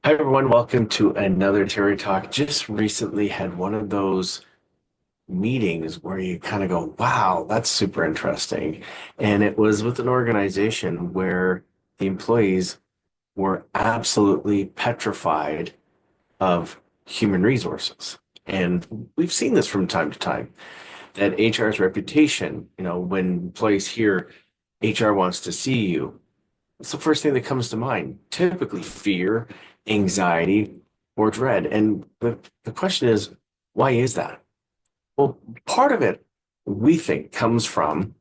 Hi everyone, welcome to another Terry Talk. Just recently had one of those meetings where you kind of go, wow, that's super interesting. And it was with an organization where the employees were absolutely petrified of human resources. And we've seen this from time to time, that HR's reputation, when employees hear HR wants to see you, it's the first thing that comes to mind. Typically fear, anxiety, or dread. And the question is, why is that? Well, part of it, we think, comes from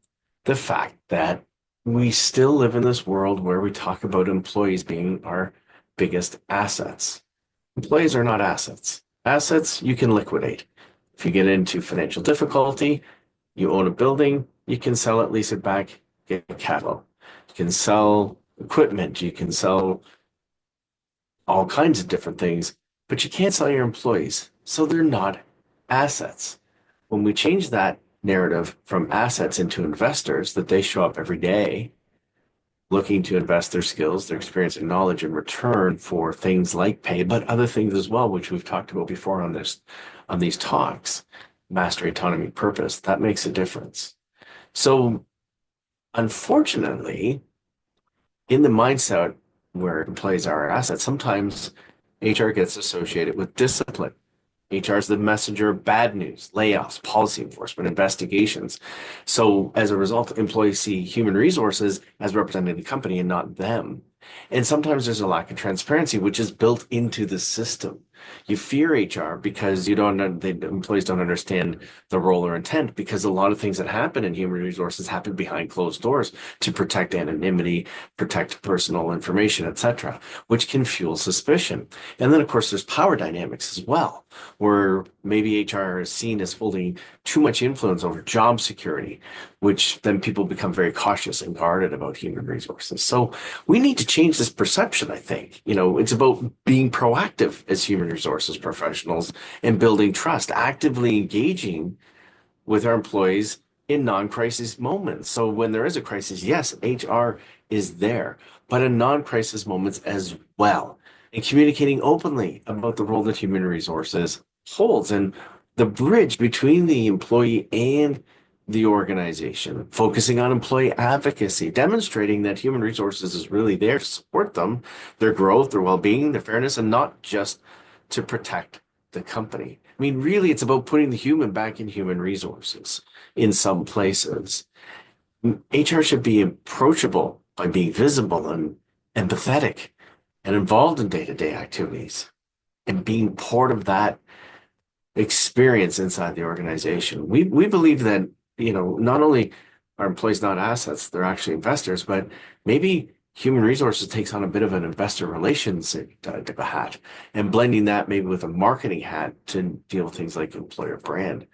the fact that we still live in this world where we talk about employees being our biggest assets. Employees are not assets. Assets you can liquidate. If you get into financial difficulty, you own a building, you can sell it, lease it back, get cattle. You can sell equipment, you can sell all kinds of different things, but you can't sell your employees. So they're not assets. When we change that narrative from assets into investors, that they show up every day looking to invest their skills, their experience, and knowledge in return for things like pay, but other things as well, which we've talked about before on these talks, mastery, autonomy, purpose, that makes a difference. So unfortunately, in the mindset where employees are assets, sometimes HR gets associated with discipline. HR is the messenger of bad news, layoffs, policy enforcement, investigations. So as a result, employees see human resources as representing the company and not them. And sometimes there's a lack of transparency, which is built into the system. You fear HR because the employees don't understand the role or intent, because a lot of things that happen in human resources happen behind closed doors to protect anonymity, protect personal information, etc., which can fuel suspicion. And then, of course, there's power dynamics as well, where maybe HR is seen as holding too much influence over job security, which then people become very cautious and guarded about human resources. So we need to change this perception, I think. It's about being proactive as human resources professionals and building trust, actively engaging with our employees in non-crisis moments. So when there is a crisis, yes, HR is there, but in non-crisis moments as well, and communicating openly about the role that human resources holds and the bridge between the employee and the organization, focusing on employee advocacy, demonstrating that human resources is really there to support them, their growth, their well-being, their fairness, and not just to protect the company. I mean, really, it's about putting the human back in human resources in some places. HR should be approachable by being visible and empathetic and involved in day-to-day activities and being part of that experience inside the organization. We believe that, not only are employees not assets, they're actually investors, but maybe human resources takes on a bit of an investor relations type of hat, and blending that maybe with a marketing hat to deal with things like employer brand,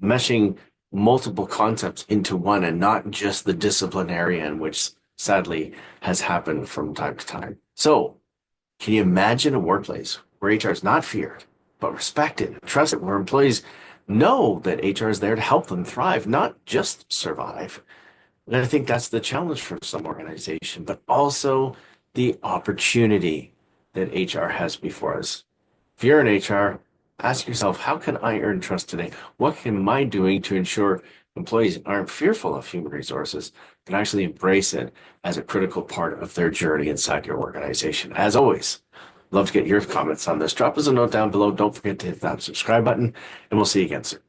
meshing multiple concepts into one and not just the disciplinarian, which sadly has happened from time to time. So can you imagine a workplace where HR is not feared, but respected and trusted, where employees know that HR is there to help them thrive, not just survive? And I think that's the challenge for some organization, but also the opportunity that HR has before us. If you're in HR, ask yourself, how can I earn trust today? What am I doing to ensure employees aren't fearful of human resources, but actually embrace it as a critical part of their journey inside your organization? As always, love to get your comments on this. Drop us a note down below. Don't forget to hit that subscribe button, and we'll see you again soon.